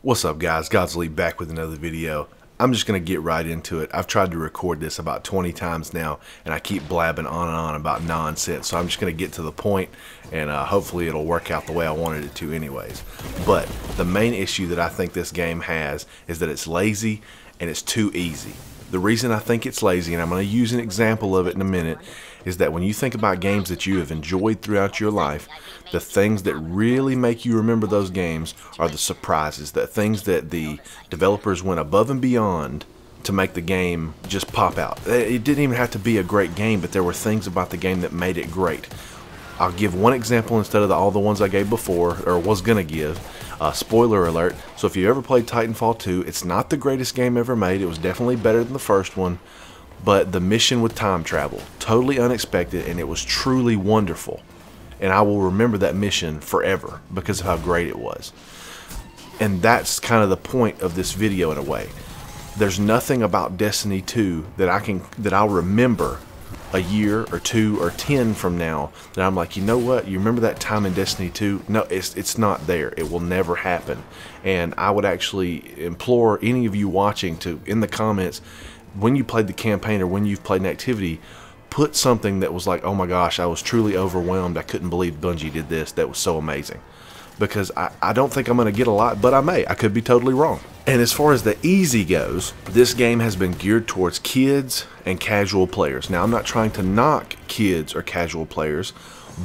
What's up, guys? Godsleep back with another video. I'm just going to get right into it. I've tried to record this about 20 times now, and I keep blabbing on and on about nonsense, so I'm just going to get to the point, and hopefully it'll work out the way I wanted it to anyways. But the main issue that I think this game has is that it's lazy and it's too easy. The reason I think it's lazy, and I'm going to use an example of it in a minute, is that when you think about games that you have enjoyed throughout your life, the things that really make you remember those games are the surprises, the things that the developers went above and beyond to make the game just pop out. It didn't even have to be a great game, but there were things about the game that made it great. I'll give one example instead of all the ones I gave before, or was going to give. Spoiler alert, so if you ever played Titanfall 2, it's not the greatest game ever made. It was definitely better than the first one, but the mission with time travel, totally unexpected, and it was truly wonderful. And I will remember that mission forever because of how great it was. And that's kind of the point of this video in a way. There's nothing about Destiny 2 that I'll remember a year or 2 or 10 from now that I'm like, you know what, you remember that time in Destiny 2? No, it's not there. It will never happen. And I would actually implore any of you watching to, in the comments, when you played the campaign or when you've played an activity, put something that was like, oh my gosh, I was truly overwhelmed. I couldn't believe Bungie did this. That was so amazing. Because I don't think I'm going to get a lot, but I may. I could be totally wrong. And as far as the easy goes, this game has been geared towards kids and casual players. Now, I'm not trying to knock kids or casual players,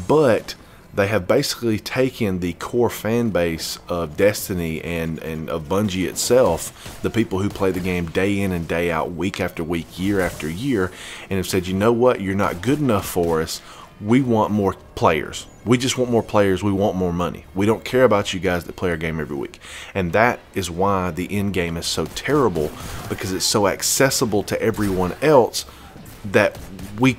but they have basically taken the core fan base of Destiny and of Bungie itself, the people who play the game day in and day out, week after week, year after year, and have said, you know what, you're not good enough for us. We want more players. We just want more players. We want more money. We don't care about you guys that play our game every week. And that is why the end game is so terrible, because it's so accessible to everyone else that we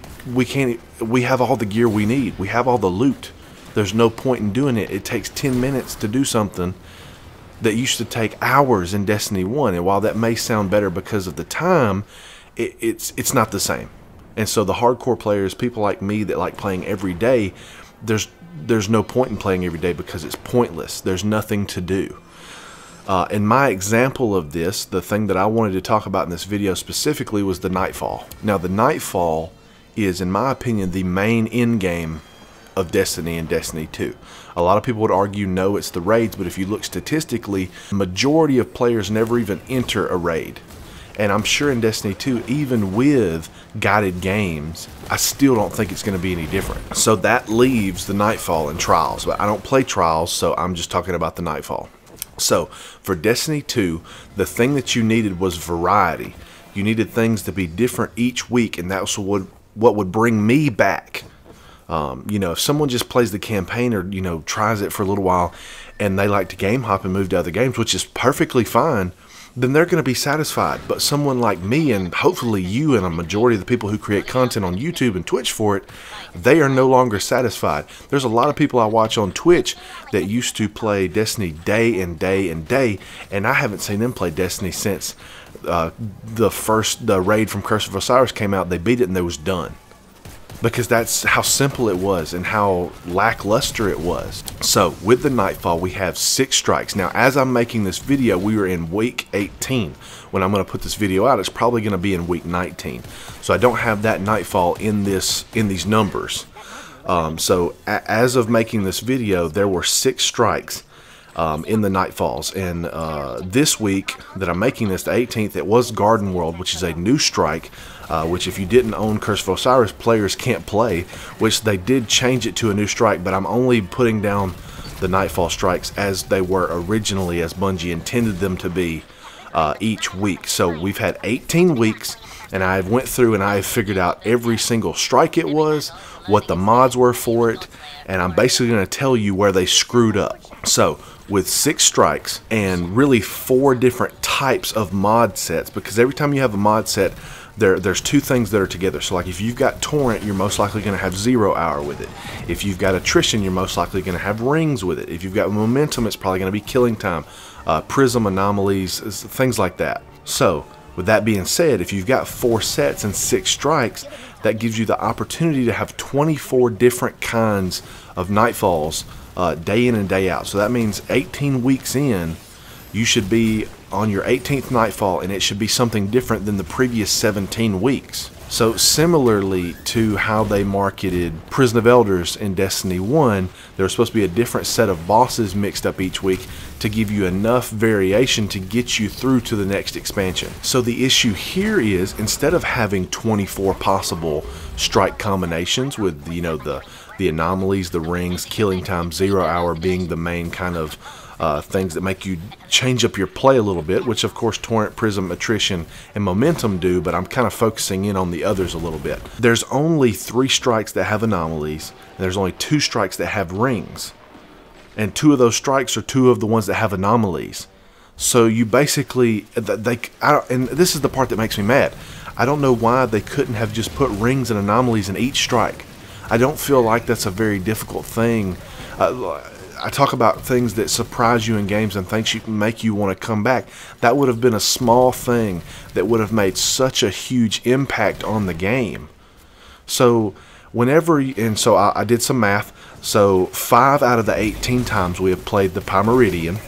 have all the gear we need. We have all the loot. There's no point in doing it. It takes 10 minutes to do something that used to take hours in Destiny 1. And while that may sound better because of the time, it's not the same. And so the hardcore players, people like me that like playing every day, there's no point in playing every day because it's pointless. There's nothing to do. And my example of this, the thing that I wanted to talk about in this video specifically, was the Nightfall. Now, the Nightfall is, in my opinion, the main end game of Destiny and Destiny 2. A lot of people would argue no, it's the raids, but if you look statistically, the majority of players never even enter a raid. And I'm sure in Destiny 2, even with guided games, I still don't think it's going to be any different. So that leaves the Nightfall and Trials. But I don't play Trials, so I'm just talking about the Nightfall. So for Destiny 2, the thing that you needed was variety. You needed things to be different each week, and that's what would bring me back. You know, if someone just plays the campaign or, you know, tries it for a little while and they like to game hop and move to other games, which is perfectly fine, then they're going to be satisfied. But someone like me, and hopefully you and a majority of the people who create content on YouTube and Twitch for it, they are no longer satisfied. There's a lot of people I watch on Twitch that used to play Destiny day and day and day, and I haven't seen them play Destiny since the raid from Curse of Osiris came out. They beat it and they was done. Because that's how simple it was and how lackluster it was. So with the Nightfall, we have 6 strikes. Now, as I'm making this video, we are in week 18. When I'm going to put this video out, it's probably going to be in week 19. So I don't have that Nightfall in these numbers. So as of making this video, there were 6 strikes in the Nightfalls. And this week that I'm making this, the 18th, it was Garden World, which is a new strike. Which if you didn't own Curse of Osiris, players can't play, which they did change it to a new strike, but I'm only putting down the Nightfall strikes as they were originally, as Bungie intended them to be each week. So we've had 18 weeks, and I've went through and I've figured out every single strike it was, what the mods were for it, and I'm basically going to tell you where they screwed up. So with 6 strikes and really 4 different types of mod sets, because every time you have a mod set, there's 2 things that are together. So like if you've got Torrent, you're most likely going to have 0 hour with it. If you've got Attrition, you're most likely going to have Rings with it. If you've got Momentum, it's probably going to be Killing Time, Prism, Anomalies, things like that. So with that being said, if you've got 4 sets and 6 strikes, that gives you the opportunity to have 24 different kinds of Nightfalls day in and day out. So that means 18 weeks in, you should be on your 18th Nightfall, and it should be something different than the previous 17 weeks. So similarly to how they marketed Prison of Elders in Destiny 1, there was supposed to be a different set of bosses mixed up each week to give you enough variation to get you through to the next expansion. So the issue here is, instead of having 24 possible strike combinations with, you know, the anomalies, the rings, killing time, 0 hour being the main kind of things that make you change up your play a little bit, which of course Torrent, Prism, Attrition, and Momentum do, but I'm kind of focusing in on the others a little bit. There's only 3 strikes that have anomalies, and there's only 2 strikes that have rings. And 2 of those strikes are 2 of the ones that have anomalies. So you basically, and this is the part that makes me mad. I don't know why they couldn't have just put rings and anomalies in each strike. I don't feel like that's a very difficult thing. I talk about things that surprise you in games and things you can make you want to come back. That would have been a small thing that would have made such a huge impact on the game. So so I did some math. So 5 out of the 18 times we have played the Pymeridion,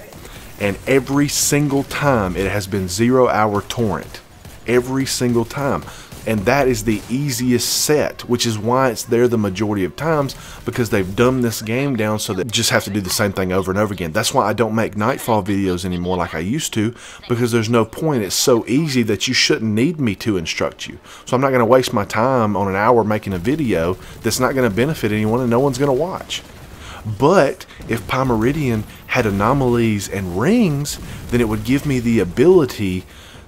and every single time it has been 0 hour Torrent. Every single time. And that is the easiest set, which is why it's there the majority of times, because they've dumbed this game down so that you just have to do the same thing over and over again. That's why I don't make Nightfall videos anymore like I used to, because there's no point. It's so easy that you shouldn't need me to instruct you. So I'm not going to waste my time on an hour making a video that's not going to benefit anyone and no one's going to watch. But if Pymeridion had anomalies and rings, then it would give me the ability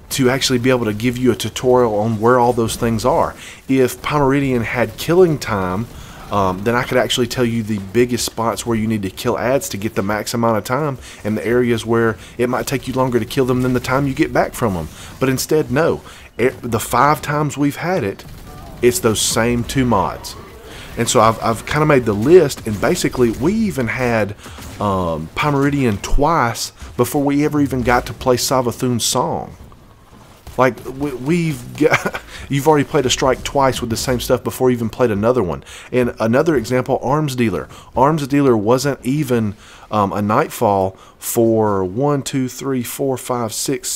to actually be able to give you a tutorial on where all those things are. If Pymeridion had killing time, then I could actually tell you the biggest spots where you need to kill ads to get the max amount of time, and the areas where it might take you longer to kill them than the time you get back from them. But instead, no. The 5 times we've had it, it's those same 2 mods. And so I've kind of made the list, and basically we even had Pymeridion twice before we ever even got to play Savathun's song. Like, you've already played a strike twice with the same stuff before you even played another one. And another example, Arms Dealer. Arms Dealer wasn't even a Nightfall for 1, 2, 3, 4, 5, 6,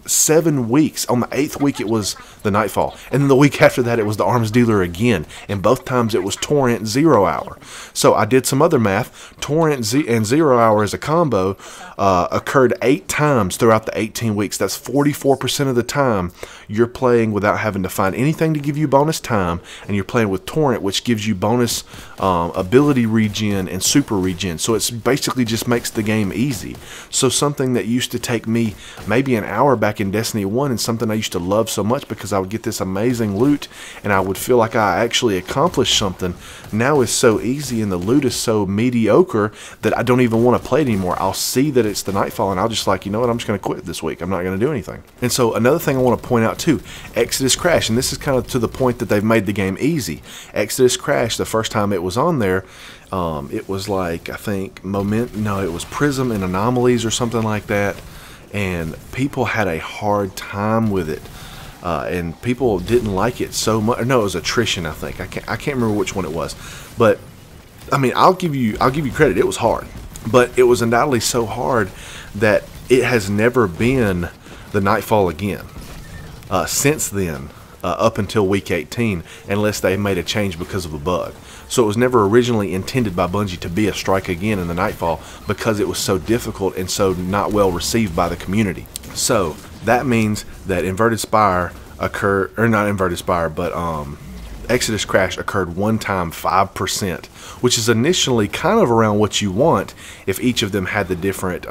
7 weeks. On the 8th week it was the Nightfall, and then the week after that it was the Arms Dealer again, and both times it was Torrent 0 hour. So I did some other math. Torrent and 0 hour as a combo occurred 8 times throughout the 18 weeks. That's 44% of the time you're playing without having to find anything to give you bonus time, and you're playing with Torrent, which gives you bonus ability regen and super regen. So it's basically just makes the game easy. So something that used to take me maybe an hour back in Destiny 1, and something I used to love so much because I would get this amazing loot and I would feel like I actually accomplished something, now is so easy and the loot is so mediocre that I don't even want to play it anymore. I'll see that it's the Nightfall and I'll just like, you know what, I'm just going to quit this week. I'm not going to do anything. And so another thing I want to point out too, Exodus Crash, and this is kind of to the point that they've made the game easy. Exodus Crash, the first time it was on there, it was like, I think it was Prism and Anomalies or something like that. And people had a hard time with it, and people didn't like it so much. No, it was Attrition, I think. I can't remember which one it was, but I mean, I'll give you credit. It was hard, but it was undoubtedly so hard that it has never been the Nightfall again since then, up until week 18, unless they made a change because of a bug. So it was never originally intended by Bungie to be a strike again in the Nightfall because it was so difficult and so not well received by the community. So that means that Inverted Spire occurred, or not Inverted Spire, but Exodus Crash occurred one time 5%, which is initially kind of around what you want if each of them had the different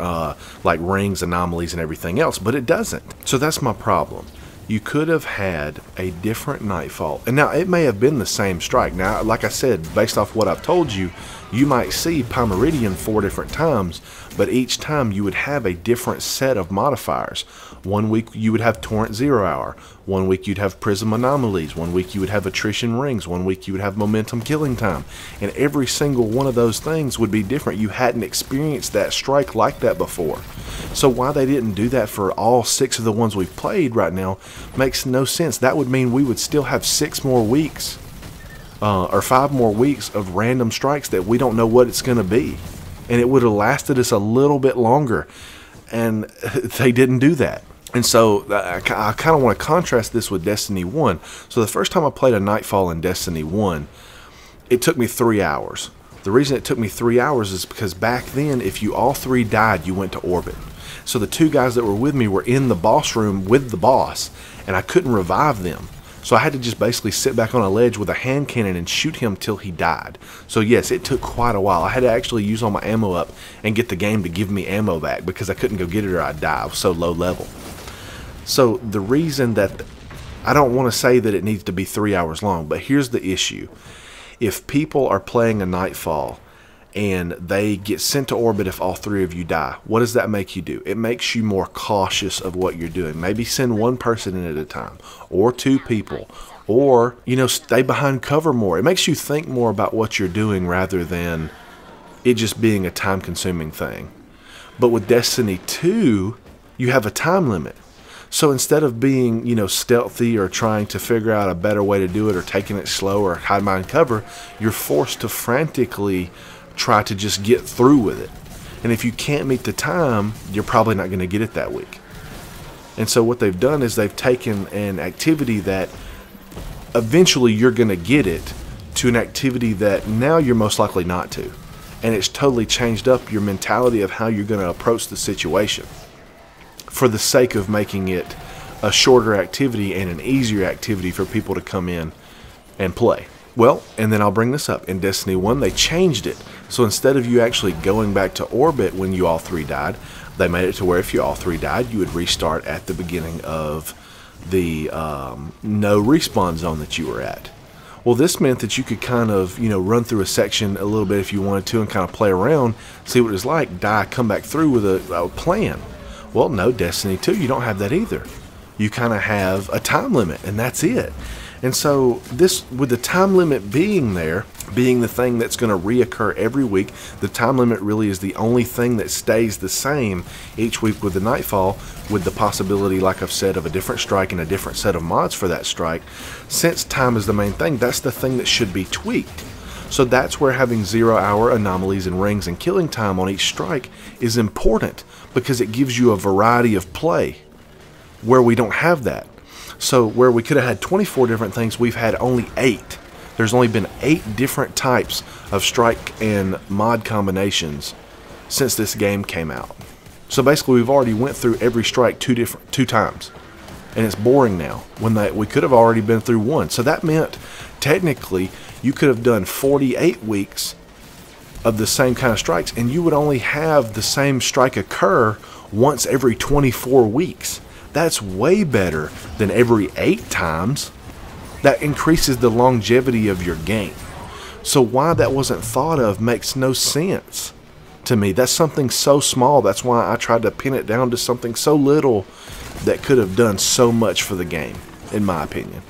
like rings, anomalies, and everything else, but it doesn't. So that's my problem. You could have had a different Nightfall. And now, it may have been the same strike. Now, like I said, based off what I've told you, you might see Pymeridion 4 different times, but each time you would have a different set of modifiers. One week you would have Torrent 0 hour. One week you'd have Prism Anomalies. One week you would have Attrition Rings. One week you would have Momentum Killing Time. And every single one of those things would be different. You hadn't experienced that strike like that before. So why they didn't do that for all 6 of the ones we've played right now makes no sense. That would mean we would still have 6 more weeks or 5 more weeks of random strikes that we don't know what it's going to be. And it would have lasted us a little bit longer. and they didn't do that. And so I kind of want to contrast this with Destiny 1. So the first time I played a Nightfall in Destiny 1, it took me 3 hours. The reason it took me 3 hours is because back then, if you all three died, you went to orbit. So the two guys that were with me were in the boss room with the boss, and I couldn't revive them. So I had to just basically sit back on a ledge with a hand cannon and shoot him till he died. So yes, it took quite a while. I had to actually use all my ammo up and get the game to give me ammo back because I couldn't go get it or I'd die. I was so low level. So the reason that I don't want to say that it needs to be 3 hours long, but here's the issue. If people are playing a Nightfall and they get sent to orbit if all three of you die, what does that make you do? It makes you more cautious of what you're doing. Maybe send one person in at a time, or two people, or, you know, stay behind cover more. It makes you think more about what you're doing rather than it just being a time-consuming thing. But with Destiny 2, you have a time limit. So instead of being, you know, stealthy or trying to figure out a better way to do it or taking it slow or hide behind cover, you're forced to frantically try to just get through with it. And if you can't meet the time, you're probably not going to get it that week. And so what they've done is they've taken an activity that eventually you're going to get it to an activity that now you're most likely not to. And it's totally changed up your mentality of how you're going to approach the situation for the sake of making it a shorter activity and an easier activity for people to come in and play. Well, and then I'll bring this up. In Destiny 1, they changed it. So instead of you actually going back to orbit when you all three died, they made it to where if you all three died, you would restart at the beginning of the no respawn zone that you were at. Well, this meant that you could kind of, you know, run through a section a little bit if you wanted to and kind of play around, see what it was like, die, come back through with a plan. Well, no, Destiny 2, you don't have that either. You kind of have a time limit, and that's it. And so this, with the time limit being there, being the thing that's going to reoccur every week, the time limit really is the only thing that stays the same each week with the Nightfall, with the possibility, like I've said, of a different strike and a different set of mods for that strike. Since time is the main thing, that's the thing that should be tweaked. So that's where having 0-hour anomalies and rings and killing time on each strike is important, because it gives you a variety of play where we don't have that. So where we could have had 24 different things, we've had only 8. There's only been 8 different types of strike and mod combinations since this game came out. So basically we've already went through every strike two times. And it's boring now when we could have already been through one. So that meant technically you could have done 48 weeks of the same kind of strikes, and you would only have the same strike occur once every 24 weeks. That's way better than every 8 times. That increases the longevity of your game. So why that wasn't thought of makes no sense to me. That's something so small. That's why I tried to pin it down to something so little that could have done so much for the game, in my opinion.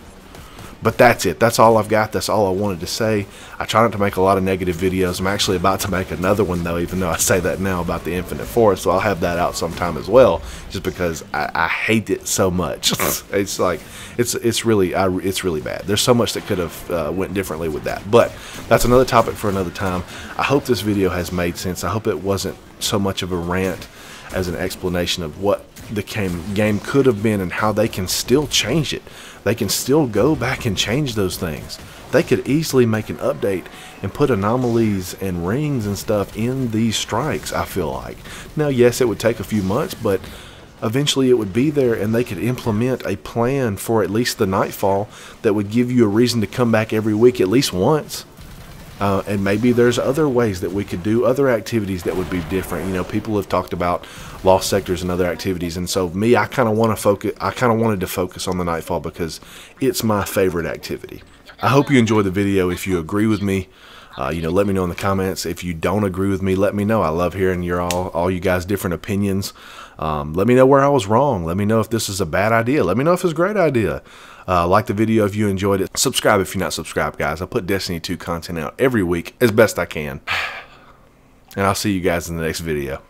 But that's it. That's all I've got. That's all I wanted to say. I try not to make a lot of negative videos. I'm actually about to make another one, though, even though I say that now about the Infinite Forest. So I'll have that out sometime as well, just because I hate it so much. It's like, it's really bad. There's so much that could have went differently with that. But that's another topic for another time. I hope this video has made sense. I hope it wasn't so much of a rant as an explanation of what the game could have been and how they can still change it. They can still go back and change those things. They could easily make an update and put anomalies and rings and stuff in these strikes, I feel like. Now, yes, it would take a few months, but eventually it would be there, and they could implement a plan for at least the Nightfall that would give you a reason to come back every week at least once. And maybe there's other ways that we could do other activities that would be different. You know, people have talked about lost sectors and other activities, and so me, I kind of want to focus. I kind of wanted to focus on the Nightfall because it's my favorite activity. I hope you enjoyed the video. If you agree with me, you know, let me know in the comments. If you don't agree with me, let me know. I love hearing all you guys' different opinions. Let me know where I was wrong. Let me know if this is a bad idea. Let me know if it's a great idea. Like the video if you enjoyed it. Subscribe if you're not subscribed, guys. I put Destiny 2 content out every week as best I can. And I'll see you guys in the next video.